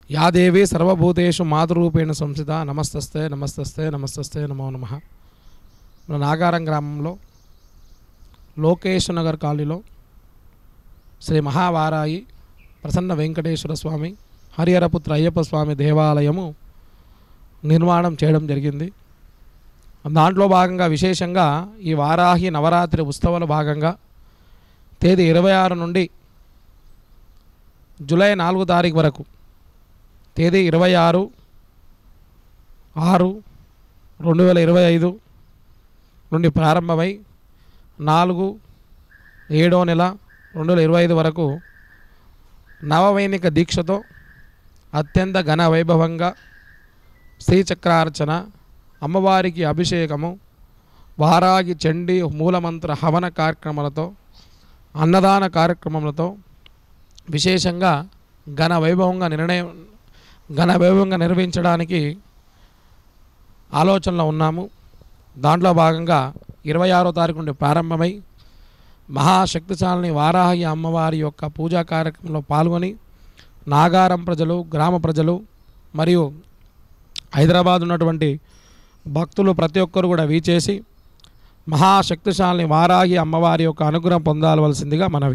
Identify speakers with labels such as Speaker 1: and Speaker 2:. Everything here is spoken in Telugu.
Speaker 1: या देवी सर्वभूतेषु मातृरूपेण संस्थिता नमस्तस्ते नमस्तस्ते नमस्तस्ते नमो नमः। మన నాగారం గ్రామంలో లోకేష్ నగర్ కాలనీలో శ్రీ మహావారాయి ప్రసన్న వెంకటేశ్వర స్వామి హరిహరపుత్ర అయ్యప్ప స్వామి దేవాలయము నిర్మాణం చేయడం జరిగింది. దాంట్లో భాగంగా విశేషంగా ఈ వారాహి నవరాత్రి ఉత్సవాల భాగంగా తేదీ 26 నుండి జూలై 4 తారీఖు వరకు తేదీ 26/6/2025 నుండి ప్రారంభమై 4/7/2025 వరకు నవవైనిక దీక్షతో అత్యంత ఘన వైభవంగా శ్రీచక్రార్చన, అమ్మవారికి అభిషేకము, వారాగి చండీ మూలమంత్ర హవన కార్యక్రమాలతో, అన్నదాన కార్యక్రమాలతో విశేషంగా ఘన వైభవంగా నిర్వహించడానికి ఆలోచనలో ఉన్నాము. దాంట్లో భాగంగా 26వ తారీఖు నుండి ప్రారంభమై మహాశక్తిశాలిని వారాహి అమ్మవారి యొక్క పూజా కార్యక్రమంలో పాల్గొని నాగారం ప్రజలు, గ్రామ ప్రజలు మరియు హైదరాబాద్ ఉన్నటువంటి భక్తులు ప్రతి ఒక్కరు కూడా వీచేసి మహాశక్తిశాలిని వారాహి అమ్మవారి యొక్క అనుగ్రహం పొందవలసిందిగా మనవి.